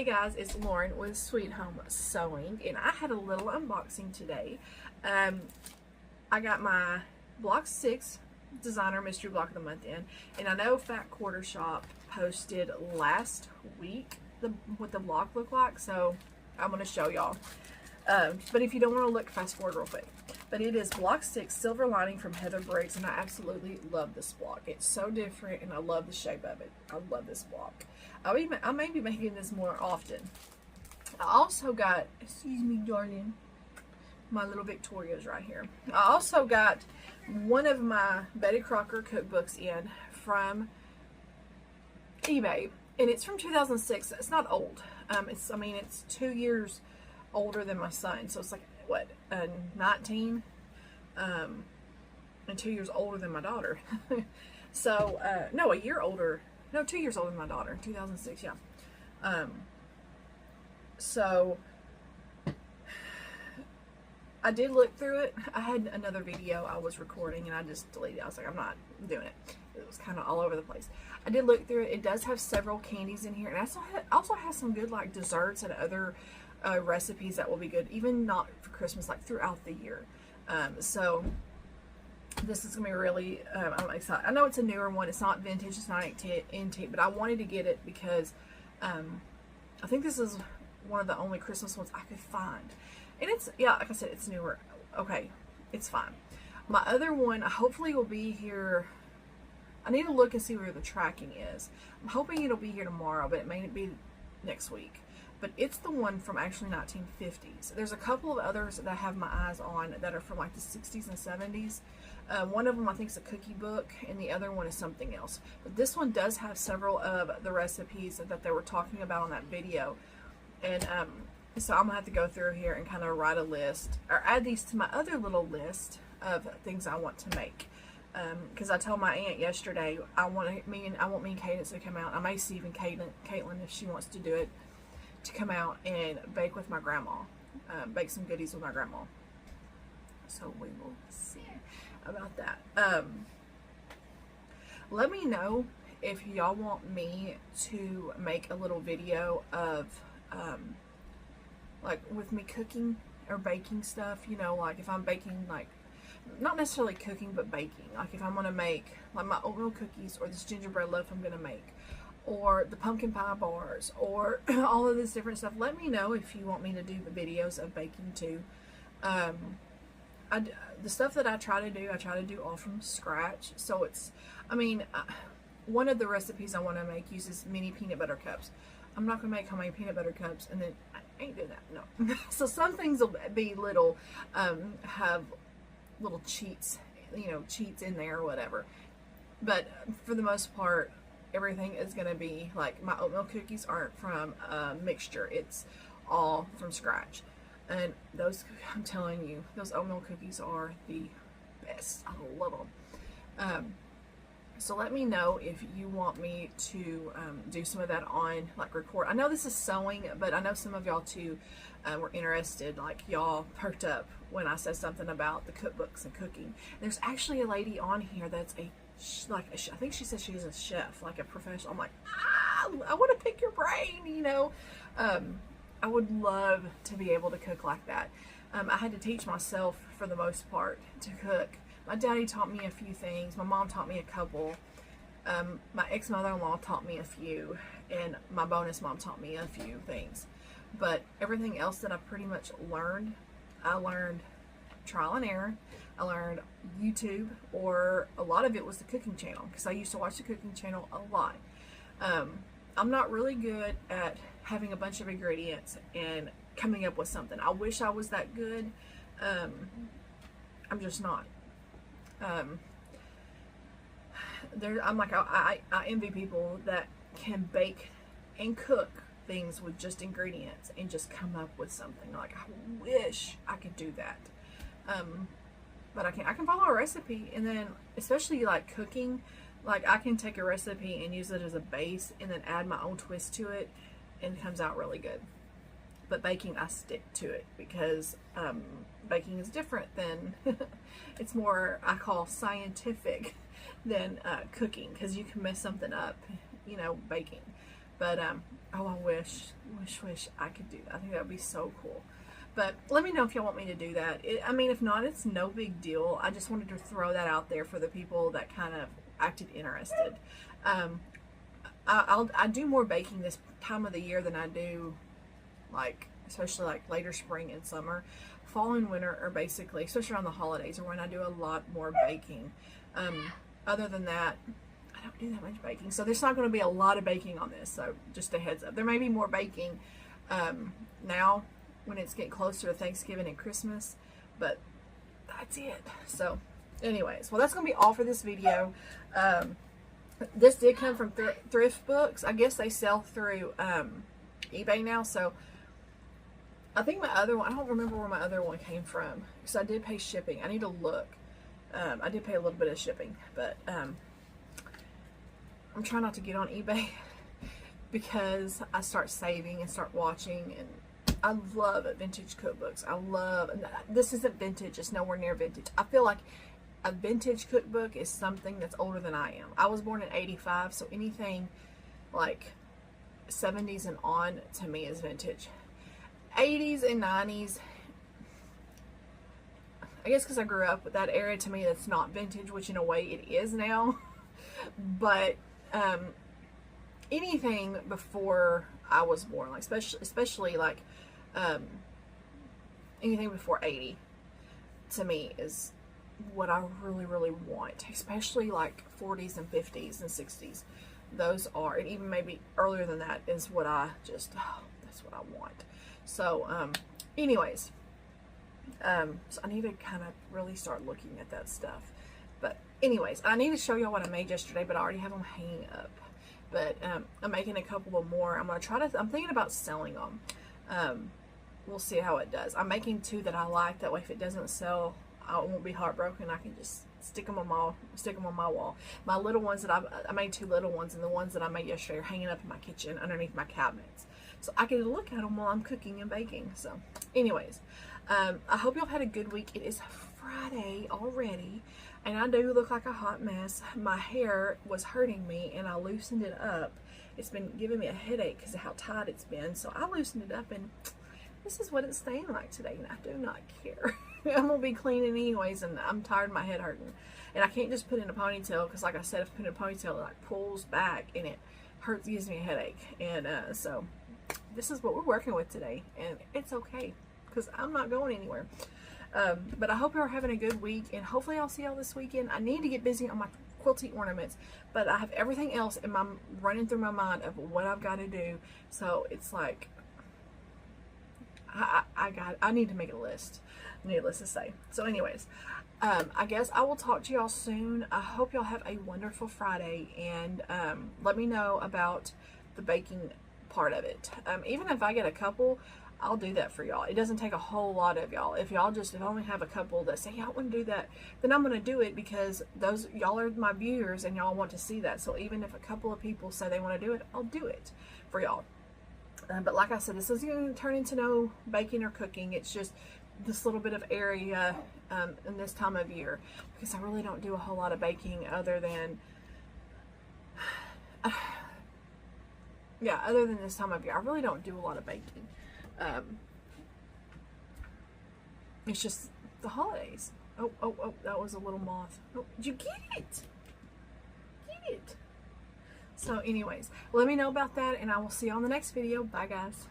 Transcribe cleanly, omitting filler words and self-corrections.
guys, it's Lauren with Sweet Home Sewing, and I had a little unboxing today. I got my Block 6 Designer Mystery Block of the Month in, and I know Fat Quarter Shop posted last week what the block looked like, so I'm going to show y'all. But if you don't want to look, fast forward real quick. But it is Block 6 Silver Lining from Heather Briggs, and I absolutely love this block. It's so different, and I love the shape of it. I love this block. I may be making this more often. I also got, excuse me, darling, my little Victoria's right here. I also got one of my Betty Crocker cookbooks in from eBay, and it's from 2006. It's not old. It's 2 years older than my son, so it's like what, 19, and 2 years older than my daughter. So no, a year older. No, 2 years older than my daughter. 2006, yeah. So I did look through it. I had another video I was recording and I just deleted it. I was like, I'm not doing it. It was kind of all over the place. I did look through it. It does have several candies in here, and also has some good like desserts and other recipes that will be good, even not for Christmas, like throughout the year. So this is gonna be really, I'm excited. I know it's a newer one. It's not vintage. It's not antique, but I wanted to get it because I think this is one of the only Christmas ones I could find. And it's, yeah, like I said, it's newer. Okay, it's fine. My other one, hopefully will be here. I need to look and see where the tracking is. I'm hoping it'll be here tomorrow, but it may be next week. But it's the one from actually 1950s. There's a couple of others that I have my eyes on that are from like the 60s and 70s. One of them I think is a cookie book, and the other one is something else. But this one does have several of the recipes that they were talking about on that video. And so I'm going to have to go through here and kind of write a list, or add these to my other little list of things I want to make. Because I told my aunt yesterday I want me and Cadence to come out. I may see even Caitlin, if she wants to do it, to come out and bake with my grandma, bake some goodies with my grandma. So we will see about that. Let me know if y'all want me to make a little video of like with me cooking or baking stuff, you know, like if I'm baking, like not necessarily cooking but baking, like if I'm gonna make like my oatmeal cookies or this gingerbread loaf I'm gonna make, or the pumpkin pie bars, or all of this different stuff. Let me know if you want me to do the videos of baking too. The stuff that I try to do all from scratch. So it's, one of the recipes I want to make uses mini peanut butter cups. I'm not going to make homemade peanut butter cups, and then I ain't doing that, no. So some things will be little, have little cheats, cheats in there or whatever. But for the most part, everything is going to be, like, my oatmeal cookies aren't from a mixture. It's all from scratch. And those, I'm telling you, those oatmeal cookies are the best. I love them. So let me know if you want me to do some of that on, like, record. I know this is sewing, but I know some of y'all too were interested. Like, y'all perked up when I said something about the cookbooks and cooking. There's actually a lady on here that's I think she said she's a chef, like a professional. I'm like, I want to pick your brain, I would love to be able to cook like that. I had to teach myself, for the most part, to cook. My daddy taught me a few things. My mom taught me a couple. My ex-mother-in-law taught me a few. And my bonus mom taught me a few things. But everything else that I pretty much learned, I learned trial and error. I learned YouTube, or a lot of it was the cooking channel, because I used to watch the cooking channel a lot. I'm not really good at having a bunch of ingredients and coming up with something. I wish I was that good. I'm just not. I envy people that can bake and cook things with just ingredients and just come up with something. Like, I wish I could do that. But I can follow a recipe, and then especially like cooking, like I can take a recipe and use it as a base and then add my own twist to it, and it comes out really good. But baking, I stick to it because baking is different than it's more, I call, scientific than cooking, because you can mess something up, baking. But oh, I wish wish I could do that. I think that would be so cool. But let me know if y'all want me to do that. I mean, if not, it's no big deal. I just wanted to throw that out there for the people that kind of acted interested. I do more baking this time of the year than I do, like, especially like later spring and summer. Fall and winter are basically, especially around the holidays, are when I do a lot more baking. Other than that, I don't do that much baking. So there's not going to be a lot of baking on this. So just a heads up. There may be more baking now when it's getting closer to Thanksgiving and Christmas, but that's it. So anyways, well, that's going to be all for this video. This did come from Thrift Books. I guess they sell through eBay now. So I think my other one, I don't remember where my other one came from, because I did pay shipping. I need to look. I did pay a little bit of shipping, but I'm trying not to get on eBay because I start saving and start watching, and I love vintage cookbooks. I love, this isn't vintage, it's nowhere near vintage. I feel like a vintage cookbook is something that's older than I am. I was born in 85, so anything like 70s and on to me is vintage. 80s and 90s, I guess because I grew up with that era, to me that's not vintage, which in a way it is now. But anything before I was born, like especially like anything before 80, to me is what I really want. Especially like 40s and 50s and 60s. Those are, and even maybe earlier than that, is what I just, oh, that's what I want. So anyways, so I need to kind of really start looking at that stuff. But anyways, I need to show y'all what I made yesterday, but I already have them hanging up. But I'm making a couple of more. I'm thinking about selling them. We'll see how it does. I'm making 2 that I like. That way, if it doesn't sell, I won't be heartbroken. I can just stick them on my wall. My little ones that I made 2 little ones, and the ones that I made yesterday are hanging up in my kitchen underneath my cabinets, so I can look at them while I'm cooking and baking. So, anyways, I hope y'all had a good week. It is Friday already, and I do look like a hot mess. My hair was hurting me, and I loosened it up. It's been giving me a headache because of how tight it's been, so I loosened it up, and this is what it's staying like today, and I do not care. I'm going to be cleaning anyways, and I'm tired of my head hurting. And I can't just put it in a ponytail, because like I said, if I put it in a ponytail, it like pulls back, and it hurts, gives me a headache. And so this is what we're working with today, and it's okay, because I'm not going anywhere. But I hope you're having a good week, and hopefully I'll see y'all this weekend. I need to get busy on my quilting ornaments, but I have everything else in my running through my mind of what I've got to do. So it's like I need to make a list, needless to say. So anyways, I guess I will talk to y'all soon. I hope y'all have a wonderful Friday, and let me know about the baking part of it. Even if I get a couple, I'll do that for y'all. It doesn't take a whole lot of y'all. If y'all if I only have a couple that say, yeah, I want to do that, then I'm going to do it, because those y'all are my viewers and y'all want to see that. So even if a couple of people say they want to do it, I'll do it for y'all. But like I said, this isn't going to turn into no baking or cooking. It's just this little bit of area in this time of year, because I really don't do a whole lot of baking other than other than this time of year. I really don't do a lot of baking. It's just the holidays. Oh, that was a little moth. Oh, did you get it? Get it. So anyways, let me know about that, and I will see you on the next video. Bye, guys.